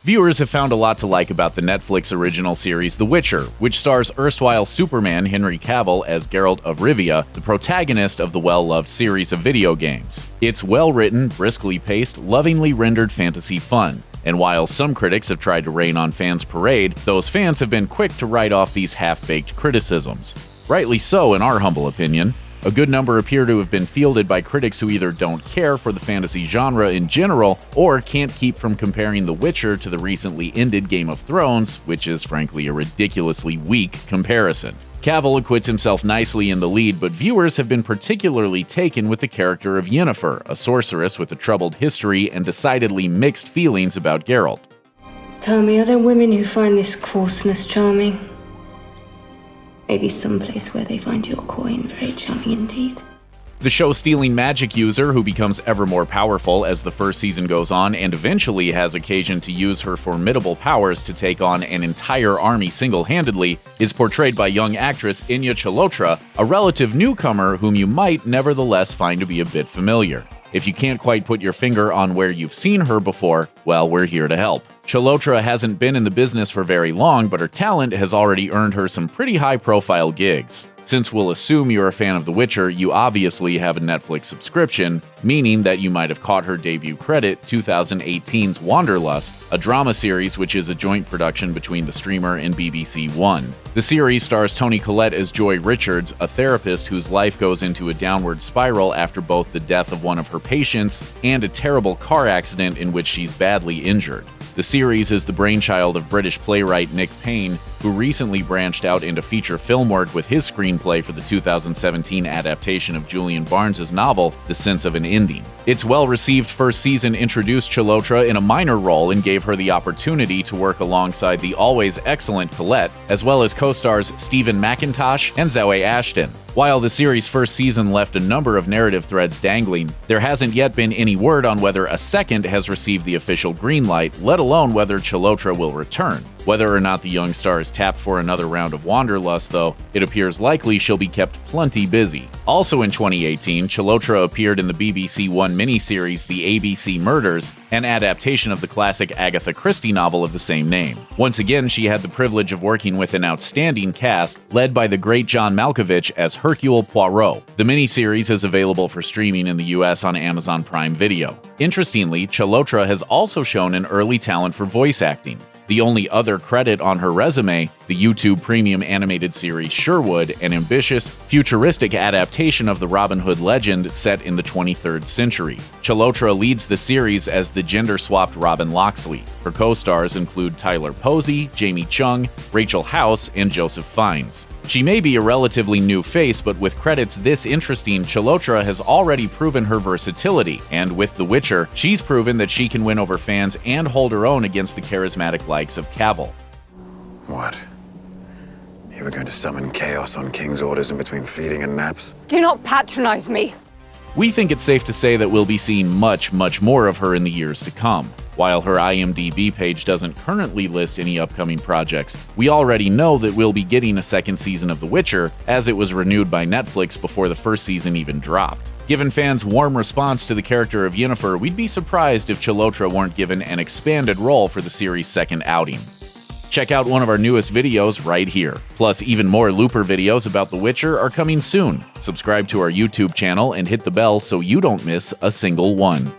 Viewers have found a lot to like about the Netflix original series The Witcher, which stars erstwhile Superman Henry Cavill as Geralt of Rivia, the protagonist of the well-loved series of video games. It's well-written, briskly paced, lovingly rendered fantasy fun. And while some critics have tried to rain on fans' parade, those fans have been quick to write off these half-baked criticisms. Rightly so, in our humble opinion. A good number appear to have been fielded by critics who either don't care for the fantasy genre in general, or can't keep from comparing The Witcher to the recently ended Game of Thrones, which is frankly a ridiculously weak comparison. Cavill acquits himself nicely in the lead, but viewers have been particularly taken with the character of Yennefer, a sorceress with a troubled history and decidedly mixed feelings about Geralt. Tell me, are there women who find this coarseness charming? Maybe someplace where they find your coin very charming indeed. The show-stealing magic user who becomes ever more powerful as the first season goes on and eventually has occasion to use her formidable powers to take on an entire army single-handedly is portrayed by young actress Anya Chalotra, a relative newcomer whom you might nevertheless find to be a bit familiar. If you can't quite put your finger on where you've seen her before, well, we're here to help. Chalotra hasn't been in the business for very long, but her talent has already earned her some pretty high-profile gigs. Since we'll assume you're a fan of The Witcher, you obviously have a Netflix subscription, meaning that you might have caught her debut credit, 2018's Wanderlust, a drama series which is a joint production between the streamer and BBC One. The series stars Toni Collette as Joy Richards, a therapist whose life goes into a downward spiral after both the death of one of her patients and a terrible car accident in which she's badly injured. The series is the brainchild of British playwright Nick Payne, who recently branched out into feature film work with his screenplay for the 2017 adaptation of Julian Barnes's novel, The Sense of an Ending. Its well-received first season introduced Chalotra in a minor role and gave her the opportunity to work alongside the always excellent Collette, as well as co-stars Stephen McIntosh and Zoe Ashton. While the series' first season left a number of narrative threads dangling, there hasn't yet been any word on whether a second has received the official green light, let alone whether Chalotra will return. Whether or not the young star is tapped for another round of Wanderlust, though, it appears likely she'll be kept plenty busy. Also in 2018, Chalotra appeared in the BBC One miniseries The ABC Murders, an adaptation of the classic Agatha Christie novel of the same name. Once again, she had the privilege of working with an outstanding cast, led by the great John Malkovich as Hercule Poirot. The miniseries is available for streaming in the US on Amazon Prime Video. Interestingly, Chalotra has also shown an early talent for voice acting. The only other credit on her resume, the YouTube premium animated series Sherwood, an ambitious, futuristic adaptation of the Robin Hood legend set in the 23rd century. Chalotra leads the series as the gender-swapped Robin Locksley. Her co-stars include Tyler Posey, Jamie Chung, Rachel House, and Joseph Fiennes. She may be a relatively new face, but with credits this interesting, Chalotra has already proven her versatility, and with The Witcher, she's proven that she can win over fans and hold her own against the charismatic likes of Cavill. What? You were going to summon chaos on King's orders in between feeding and naps? Do not patronize me. We think it's safe to say that we'll be seeing much more of her in the years to come. While her IMDb page doesn't currently list any upcoming projects, we already know that we'll be getting a second season of The Witcher, as it was renewed by Netflix before the first season even dropped. Given fans' warm response to the character of Yennefer, we'd be surprised if Chalotra weren't given an expanded role for the series' second outing. Check out one of our newest videos right here. Plus, even more Looper videos about The Witcher are coming soon. Subscribe to our YouTube channel and hit the bell so you don't miss a single one.